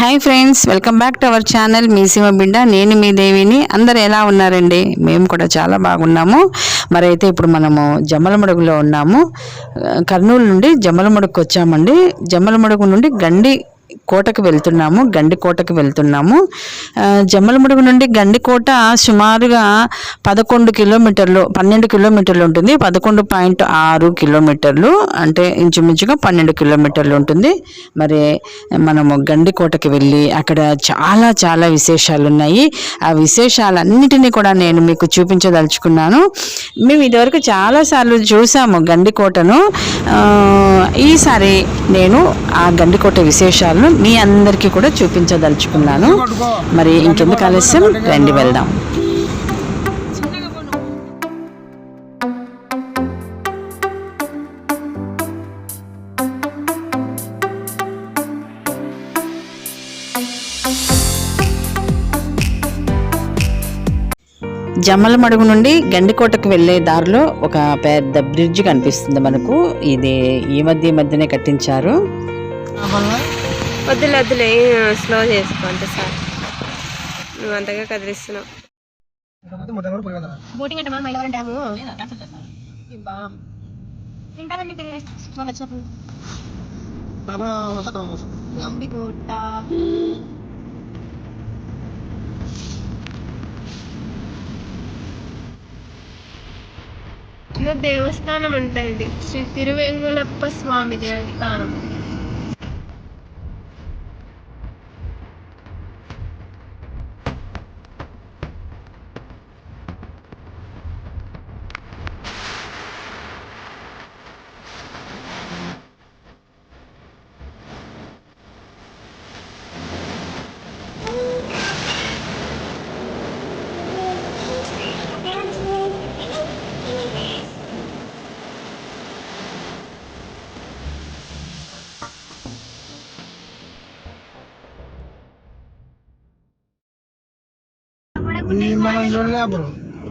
Hi friends, welcome back to our channel మీ సీమ బిడ్డ. నేను మీ దేవిని. అందరు ఎలా ఉన్నారండి? మేము కూడా చాలా బాగున్నాము. మరి అయితే ఇప్పుడు మనము జమ్మలమడుగులో ఉన్నాము. కర్నూలు నుండి జమ్మలమడుగుకు వచ్చామండి. జమ్మలమడుగు నుండి కోటకు వెళ్తున్నాము. గండికోటకు వెళ్తున్నాము. జమ్మలమడుగు నుండి గండికోట సుమారుగా 12 కిలోమీటర్లు ఉంటుంది. 11.6 కిలోమీటర్లు అంటే ఇంచుమించుగా 12 కిలోమీటర్లు ఉంటుంది. మరి మనము గండికోటకి వెళ్ళి అక్కడ చాలా చాలా విశేషాలు ఉన్నాయి. ఆ విశేషాలన్నిటినీ కూడా నేను మీకు చూపించదలుచుకున్నాను. మేము ఇదివరకు చాలాసార్లు చూసాము గండికోటను. ఈసారి నేను ఆ గండికోట విశేషాలను మీ అందరికీ కూడా చూపించదలుచుకున్నాను. మరి ఇంకెందుకు ఆలస్యం, రండి వెళ్దాం. జమ్మలమడుగు నుండి గండికోటకు వెళ్ళే దారిలో ఒక పెద్ద బ్రిడ్జ్ కనిపిస్తుంది మనకు. ఇది ఈ మధ్యనే కట్టించారు. వద్దులే స్లో చేసుకో. అంత సార్ నువ్వు అంతగా కదిలిస్తున్నావు. దేవస్థానం ఉంటుంది, శ్రీ తిరువేంగులప్ప స్వామి దేవస్థానం.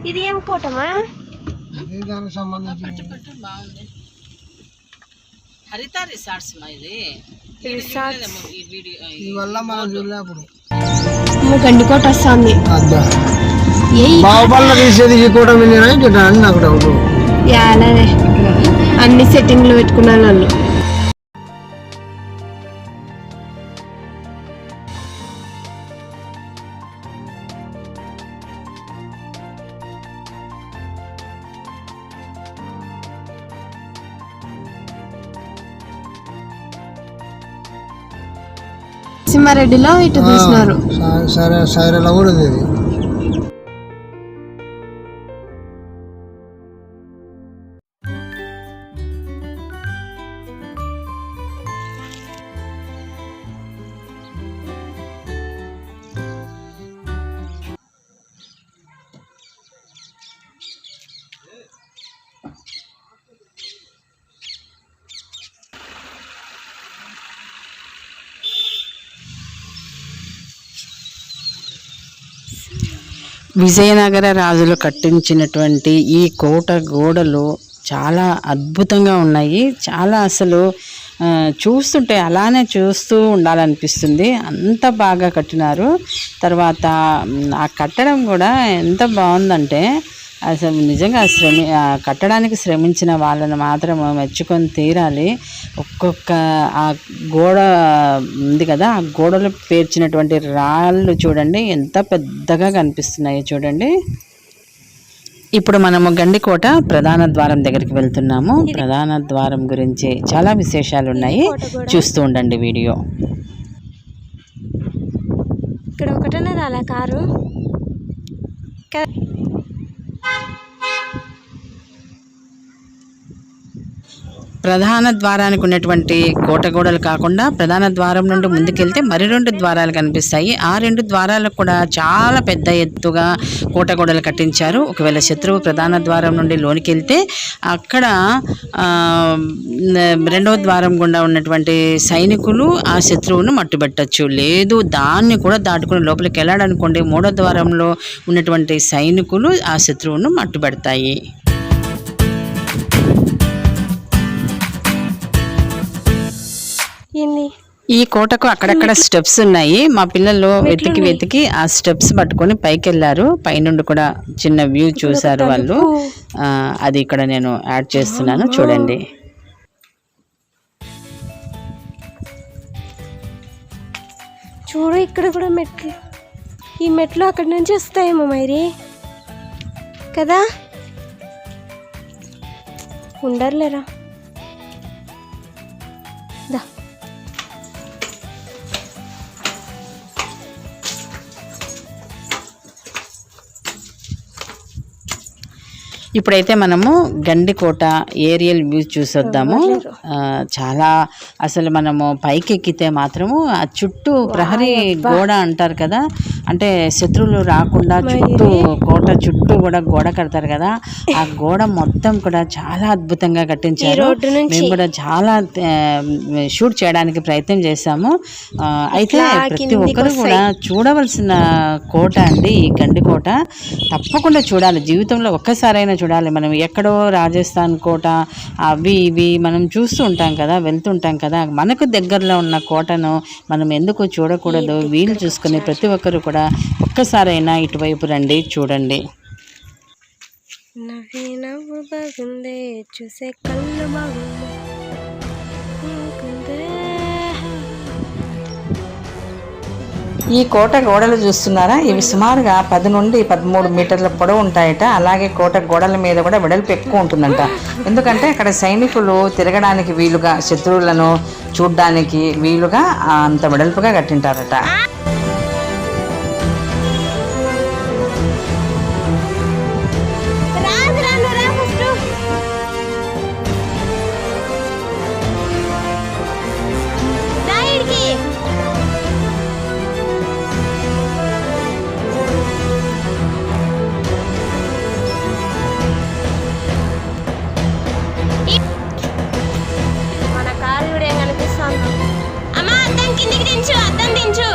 ఇది ఏం కోటమా? దానికి సంబంధించి గండికోట వస్తుంది. బాహుబలిలో తీసేది ఈ కోట అని నాకు డౌట్. అన్ని సెట్టింగ్లు పెట్టుకున్నాను నన్ను. సింహారెడ్డిలో ఇటు తీసినారు. సరే సైరలో కూడా ఉంది. విజయనగర రాజులు కట్టించినటువంటి ఈ కోట గోడలు చాలా అద్భుతంగా ఉన్నాయి. చాలా అసలు చూస్తుంటే అలానే చూస్తూ ఉండాలనిపిస్తుంది. అంత బాగా కట్టినారు. తర్వాత ఆ కట్టడం కూడా ఎంత బాగుందంటే అసలు నిజంగా కట్టడానికి శ్రమించిన వాళ్ళని మాత్రం మెచ్చుకొని తీరాలి. ఒక్కొక్క ఆ గోడ ఉంది కదా, ఆ గోడలు పేర్చినటువంటి రాళ్ళు చూడండి ఎంత పెద్దగా కనిపిస్తున్నాయో చూడండి. ఇప్పుడు మనము గండికోట ప్రధాన ద్వారం దగ్గరికి వెళ్తున్నాము. ప్రధాన ద్వారం గురించి చాలా విశేషాలు ఉన్నాయి, చూస్తూ ఉండండి వీడియో. ఇక్కడ ఒకటనే రాలా కారు. ప్రధాన ద్వారానికి ఉన్నటువంటి కోట గోడలు కాకుండా ప్రధాన ద్వారం నుండి ముందుకెళ్తే మరి 2 ద్వారాలు కనిపిస్తాయి. ఆ 2 ద్వారాలకు కూడా చాలా పెద్ద ఎత్తుగా కోట గోడలు కట్టించారు. ఒకవేళ శత్రువు ప్రధాన ద్వారం నుండి లోనికి వెళ్తే అక్కడ 2వ ద్వారం గుండా ఉన్నటువంటి సైనికులు ఆ శత్రువును మట్టుబెట్టచ్చు. లేదు దాన్ని కూడా దాటుకుని లోపలికి వెళ్ళాడనుకోండి, 3వ ద్వారంలో ఉన్నటువంటి సైనికులు ఆ శత్రువును మట్టుబెడతాయి. ఈ కోటకు అక్కడక్కడ స్టెప్స్ ఉన్నాయి. మా పిల్లలు వెతికి ఆ స్టెప్స్ పట్టుకొని పైకి వెళ్ళారు. పైనుండి కూడా చిన్న వ్యూ చూసారు వాళ్ళు. అది ఇక్కడ నేను యాడ్ చేస్తున్నాను, చూడండి. చూడు ఇక్కడ కూడా మెట్లు. ఈ మెట్లు అక్కడి నుంచి వస్తాయేమో మరి కదా. ఉండర్లేరా దా. ఇప్పుడైతే మనము గండికోట ఏరియల్ వ్యూ చూసొద్దాము. చాలా అసలు మనము పైకి ఎక్కితే మాత్రము ఆ చుట్టూ ప్రహరీ గోడ అంటారు కదా, అంటే శత్రువులు రాకుండా చుట్టూ కోట చుట్టూ కూడా గోడ కడతారు కదా, ఆ గోడ మొత్తం కూడా చాలా అద్భుతంగా కట్టించారు. మేము కూడా చాలా షూట్ చేయడానికి ప్రయత్నం చేశాము. అయితే ప్రతి ఒక్కరు కూడా చూడవలసిన కోట అండి ఈ గండికోట. తప్పకుండా చూడాలి, జీవితంలో ఒక్కసారైనా చూడాలి. మనం ఎక్కడో రాజస్థాన్ కోట అవి ఇవి మనం చూస్తూ ఉంటాం కదా, వెళ్తుంటాం కదా, మనకు దగ్గరలో ఉన్న కోటను మనం ఎందుకు చూడకూడదు? వీలు చూసుకుని ప్రతి ఒక్కరు కూడా ఒక్కసారైనా ఇటువైపు రండి, చూడండి. నవ్వు బాగుందే, చూసే కళ్ళు బాగుందే. ఈ కోట గోడలు చూస్తున్నారా, ఇవి సుమారుగా 10 నుండి 13 మీటర్ల పొడవు ఉంటాయట. అలాగే కోట గోడల మీద కూడా వెడల్పు ఎక్కువ ఉంటుందంట. ఎందుకంటే అక్కడ సైనికులు తిరగడానికి వీలుగా, శత్రువులను చూడ్డానికి వీలుగా అంత వెడల్పుగా కట్టింటారట. అద్దం దించు.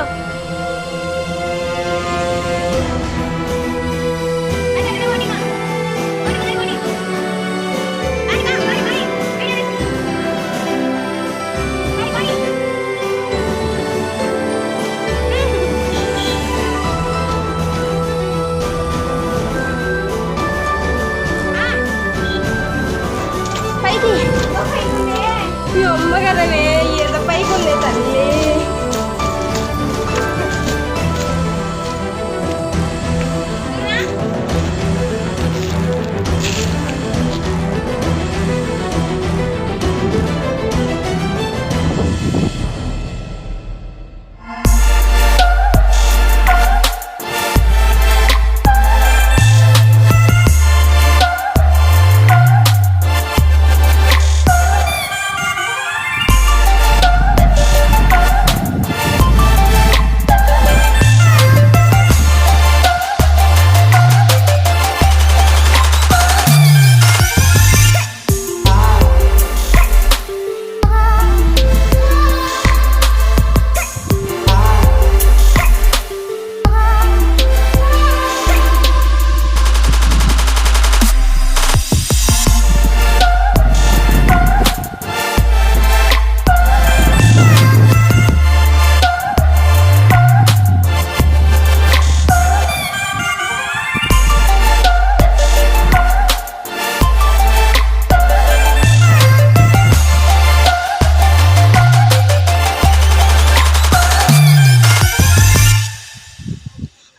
పైకి అమ్మ కదవే, ఏదో పైకి ఉంది తల్లి.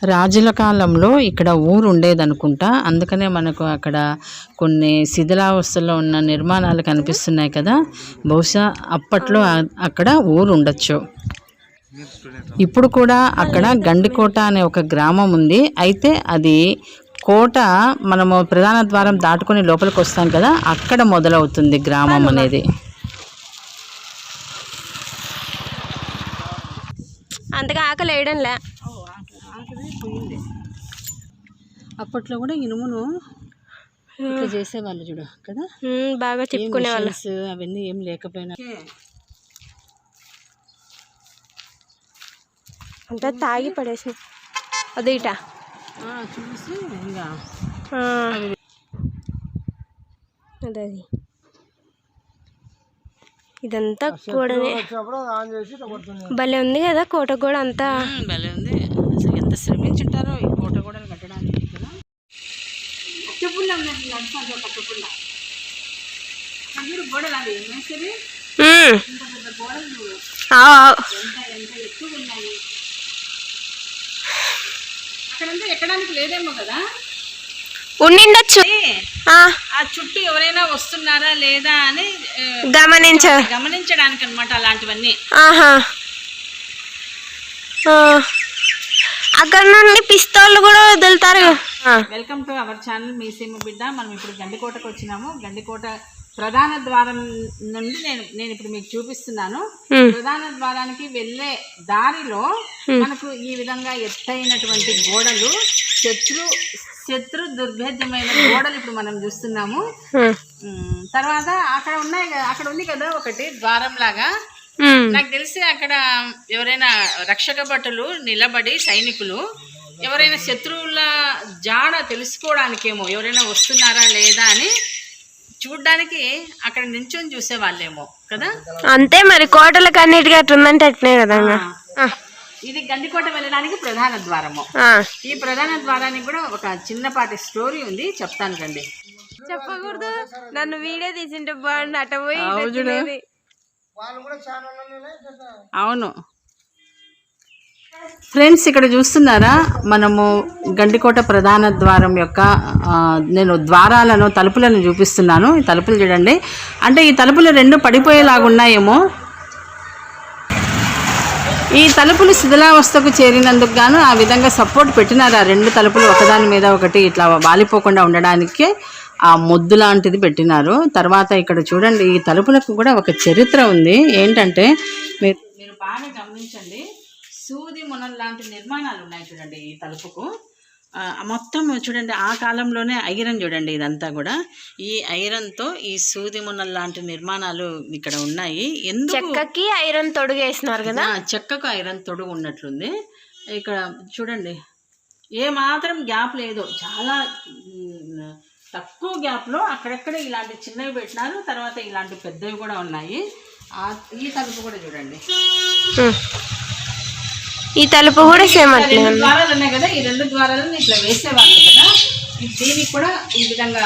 రాజుల కాలంలో ఇక్కడ ఊరు ఉండేదనుకుంటా, అందుకనే మనకు అక్కడ కొన్ని శిథిలావస్థలో ఉన్న నిర్మాణాలు కనిపిస్తున్నాయి కదా. బహుశా అప్పట్లో అక్కడ ఊరు ఉండొచ్చు. ఇప్పుడు కూడా అక్కడ గండికోట అనే ఒక గ్రామం ఉంది. అయితే అది కోట మనము ప్రధాన ద్వారం దాటుకొని లోపలికి వస్తాం కదా, అక్కడ మొదలవుతుంది గ్రామం అనేది. అంతగా ఆకలి వేయడంలే. అప్పట్లో కూడా ఇనుమును ఇట్లా చేసేవాళ్ళు చూడు కదా, బాగా చెప్పుకునే వాళ్ళు. అవన్నీ ఏం లేకపోయినా అంతా తాగి పడేసి అదే ఇట చూసి ఇంకా అదే ఇదంతా కూడానే వచ్చినప్పుడు ఆన్ చేసి ఇట్లా కొడుతుంది. భలే ఉంది కదా కోట కూడా అంతా. భలే ఉంది. అసలు ఎంత శ్రమించుంటారో ఈ కోట గోడలు కట్టడానికి కదా. కట్టపుల్ల నడుస్తుంది ఒక కట్టపుల్ల. గోడలు అవి మేసరి ఇంత పెద్ద గోడలు ఎంత ఎక్కువ ఉన్నాయి. అక్కడంతా ఎక్కడానికి లేదేమో కదా. ఉండిండొచ్చు. ఆ చుట్టూ ఎవరైనా వస్తున్నారా లేదా అని గమనించడానికి అన్నమాట అలాంటివన్నీ. అక్కడ నుండి పిస్తోళ్ళు కూడా వదులుతారు. వెల్కమ్ టు అవర్ ఛానల్ మీ సీమ బిడ్డ. మనం ఇప్పుడు గండికోటకు వచ్చినాము. గండికోట ప్రధాన ద్వారం నుండి నేను ఇప్పుడు మీకు చూపిస్తున్నాను. ప్రధాన ద్వారానికి వెళ్ళే దారిలో మనకు ఈ విధంగా ఎత్తైనటువంటి గోడలు, శత్రు దుర్భేద్యమైన గోడలు ఇప్పుడు మనం చూస్తున్నాము. తర్వాత అక్కడ ఉన్నాయి కదా, అక్కడ ఉంది కదా ఒకటి ద్వారం లాగా. నాకు తెలిసి అక్కడ ఎవరైనా రక్షక భటులు నిలబడి సైనికులు ఎవరైనా శత్రువుల జాడ తెలుసుకోవడానికేమో, ఎవరైనా వస్తున్నారా లేదా అని చూడ్డానికి అక్కడ నించొని చూసే వాళ్ళేమో కదా. అంతే మరి, కోటలకు అన్నిటికీ అట్లుందంటే అట్నే కదా. ఇది గండికోట వెళ్ళడానికి ప్రధాన ద్వారము. ఈ ప్రధాన ద్వారానికి కూడా ఒక చిన్నపాటి స్టోరీ ఉంది, చెప్తాను కండి. చెప్పకూడదు, నన్ను వీడియో తీసింటే బాగుండు. అట్ట పోయి అవును ఫ్రెండ్స్, ఇక్కడ చూస్తున్నారా మనము గండికోట ప్రధాన ద్వారం యొక్క నేను ద్వారాలను, తలుపులను చూపిస్తున్నాను. ఈ తలుపులు చూడండి, అంటే ఈ తలుపులు రెండు పడిపోయేలాగా ఉన్నాయేమో. ఈ తలుపులు శిథిలావస్థకు చేరినందుకు గాను ఆ విధంగా సపోర్ట్ పెట్టినారు. ఆ రెండు తలుపులు ఒకదాని మీద ఒకటి ఇట్లా వాలిపోకుండా ఉండడానికి ఆ మొద్దు లాంటిది పెట్టినారు. తర్వాత ఇక్కడ చూడండి, ఈ తలుపులకు కూడా ఒక చరిత్ర ఉంది. ఏంటంటే మీరు బాగా గమనించండి, సూది మునల్ లాంటి నిర్మాణాలు ఉన్నాయి చూడండి ఈ తలుపుకు. మొత్తం చూడండి, ఆ కాలంలోనే ఐరన్ చూడండి, ఇదంతా కూడా ఈ ఐరన్తో ఈ సూది మునల్ లాంటి నిర్మాణాలు ఇక్కడ ఉన్నాయి. ఎందుకు చెక్కకి ఐరన్ తొడుగు వేసినారు కదా, చెక్కకు ఐరన్ తొడుగు ఉన్నట్లుంది. ఇక్కడ చూడండి, ఏ మాత్రం గ్యాప్ లేదు, చాలా తక్కువ గ్యాప్లో అక్కడక్కడ ఇలాంటి చిన్నవి పెట్టినారు. తర్వాత ఇలాంటి పెద్దవి కూడా ఉన్నాయి. ఈ తలుపు కూడా చూడండి, ఈ తలుపు కూడా సేమ్. రెండు ద్వారాలు ఉన్నాయి కదా, ఈ రెండు ద్వారాలను ఇట్లా వేసేవాళ్ళు కదా. దీనికి కూడా ఈ విధంగా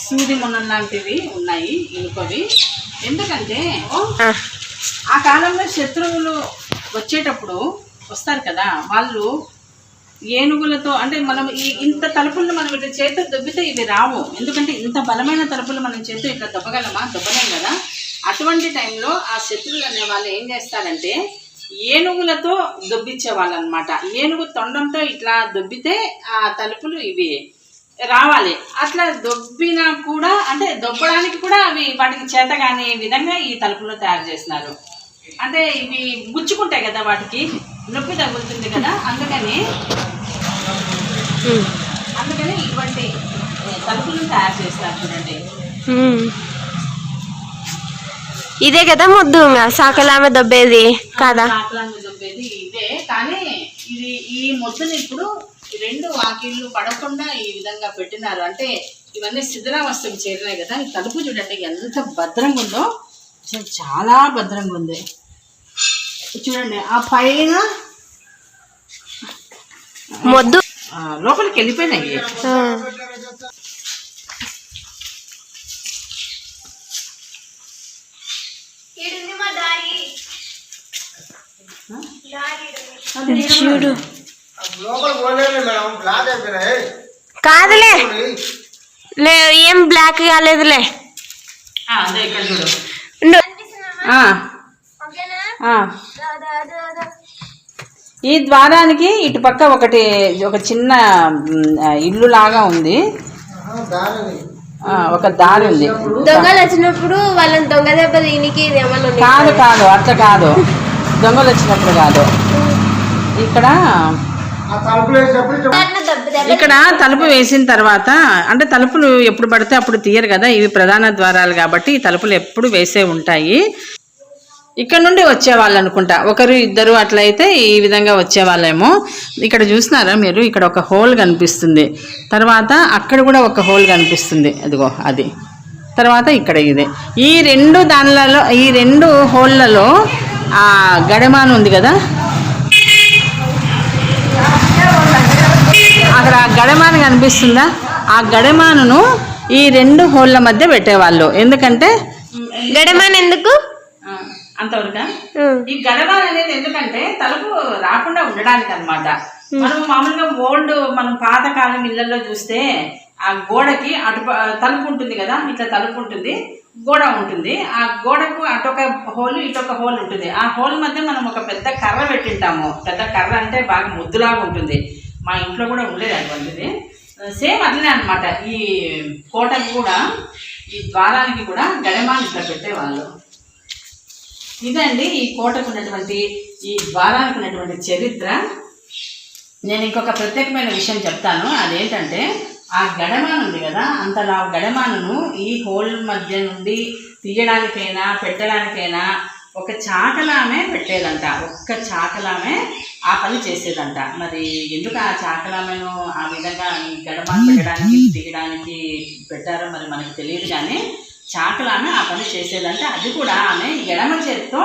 సూది మొన్నం లాంటివి ఉన్నాయి, ఇనుపవి. ఎందుకంటే ఆ కాలంలో శత్రువులు వచ్చేటప్పుడు వస్తారు కదా, వాళ్ళు ఏనుగులతో, అంటే మనం ఇంత తలుపులను మనం ఇట్లా చేతితో దొబ్బితే ఇవి రావు. ఎందుకంటే ఇంత బలమైన తలుపులు మనం చేతితో ఇట్లా దొబ్బగలమా? దొబ్బలేం కదా. అటువంటి టైంలో ఆ శత్రువులు అనే వాళ్ళు ఏం చేస్తారంటే ఏనుగులతో దొబ్బించేవాళ్ళు అనమాట. ఏనుగు తొండంతో ఇట్లా దొబ్బితే ఆ తలుపులు ఇవి రావాలి. అట్లా దొబ్బినా కూడా, అంటే దొబ్బడానికి కూడా అవి వాటికి చేత కాని విధంగా ఈ తలుపులు తయారు చేస్తున్నారు. అంటే ఇవి గుచ్చుకుంటాయి కదా, వాటికి నొప్పి తగులుతుంది కదా, అందుకని ఇటువంటి తలుపులను తయారు చేస్తారు చూడండి. ఇదే కదా మొద్దు సాకలామె దొబ్బేది కాదా? సాకలామె దొబ్బేది ఇదే, కానీ ఇది ఈ మొద్దుని ఇప్పుడు రెండు వాకిళ్ళు పడకుండా ఈ విధంగా పెట్టినారు. అంటే ఇవన్నీ శిథిలావస్థకు చేరినాయి కదా. ఈ తలుపు చూడండి ఎంత భద్రంగా ఉందో, అసలు చాలా భద్రంగా ఉంది. చూడండి, ఆ పైన మొద్దు లోపలికి వెళ్ళిపోయినాయి. చూడు, కాదులే, ఏం బ్లాక్ కాలేదులే. అదే ఇక్కడ చూడు. ఈ ద్వారానికి ఇటు పక్క ఒక చిన్న ఇల్లు లాగా ఉంది, ఒక దారి ఉంది. దొంగలు వచ్చినప్పుడు వాళ్ళని దొంగ దెబ్బ దీనికి కాదు అట్లా కాదు, దొంగలు వచ్చినప్పుడు కాదు. ఇక్కడ తలుపు వేసిన తర్వాత, అంటే తలుపులు ఎప్పుడు పడితే అప్పుడు తీయరు కదా, ఇవి ప్రధాన ద్వారాలు కాబట్టి ఈ తలుపులు ఎప్పుడు వేసే ఉంటాయి. ఇక్కడ నుండి వచ్చేవాళ్ళు అనుకుంటా, ఒకరు ఇద్దరు అట్లయితే ఈ విధంగా వచ్చేవాళ్ళేమో. ఇక్కడ చూసినారా మీరు, ఇక్కడ ఒక హోల్ కనిపిస్తుంది, తర్వాత అక్కడ కూడా ఒక హోల్ కనిపిస్తుంది, అదిగో అది. తర్వాత ఇక్కడ ఇది. ఈ రెండు హోల్లలో ఆ గడమాన ఉంది కదా, అక్కడ గడమాన కనిపిస్తుందా, ఆ గడమానను ఈ 2 హోళ్ళ మధ్య పెట్టేవాళ్ళు. ఎందుకంటే గడమాన్ ఎందుకు అంతవరకు ఈ గడమాన అనేది ఎందుకంటే తలుపు రాకుండా ఉండడానికి అన్నమాట. మనం మామూలుగా మనం పాతకాలం ఇళ్లలో చూస్తే ఆ గోడకి అటు తలుపు ఉంటుంది కదా, ఇట్లా తలుపు ఉంటుంది, గోడ ఉంటుంది. ఆ గోడకు అటొక హోల్ ఇటొక హోల్ ఉంటుంది. ఆ హోల్ మధ్య మనం ఒక పెద్ద కర్ర పెట్టింటాము. పెద్ద కర్ర అంటే బాగా ముద్దులాగా ఉంటుంది. మా ఇంట్లో కూడా ఉండేది అటువంటిది. సేమ్ అట్లనే అనమాట. ఈ కోటకు కూడా ఈ ద్వారానికి కూడా గడమాన్ని ఇట్లా పెట్టేవాళ్ళు. ఇదండి ఈ కోటకు ఉన్నటువంటి, ఈ ద్వారానికి ఉన్నటువంటి చరిత్ర. నేను ఇంకొక ప్రత్యేకమైన విషయం చెప్తాను. అదేంటంటే ఆ గడమాన ఉంది కదా, అంతలా గడమానను ఈ హోల్ మధ్య నుండి తీయడానికైనా పెట్టడానికైనా ఒక చాకలామే పెట్టేదంట. ఒక్క చాకలామే ఆ పని చేసేదంట. మరి ఎందుకు ఆ చాకలామెను ఆ విధంగా ఈ గడమాన పెట్టడానికి తీయడానికి పెట్టారో మరి మనకు తెలియదు, కానీ చాకలామె ఆ పని చేసేదంట. అది కూడా ఆమె ఎడమ చేత్తో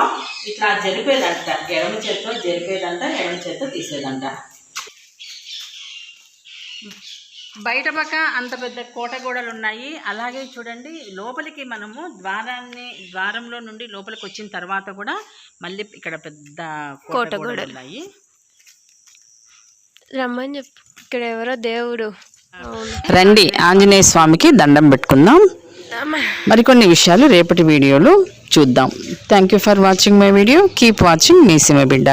ఇట్లా జరిపేదంట. ఎడమ చేత్తో జరిపేదంట, ఎడమ చేత్తో తీసేదంట. బయట పక్క అంత పెద్ద కోట గోడలు ఉన్నాయి. అలాగే చూడండి లోపలికి మనము ద్వారంలో నుండి లోపలికి వచ్చిన తర్వాత కూడా మళ్ళీ ఇక్కడ పెద్ద కోట గోడలు ఉన్నాయి. రమ్మని చెప్పు, ఇక్కడ ఎవరో దేవుడు. రండి ఆంజనేయ స్వామికి దండం పెట్టుకుందాం. మరికొన్ని విషయాలు రేపటి వీడియోలో చూద్దాం. Thank you for watching my video. Keep watching మీసిమ బిడ్డ.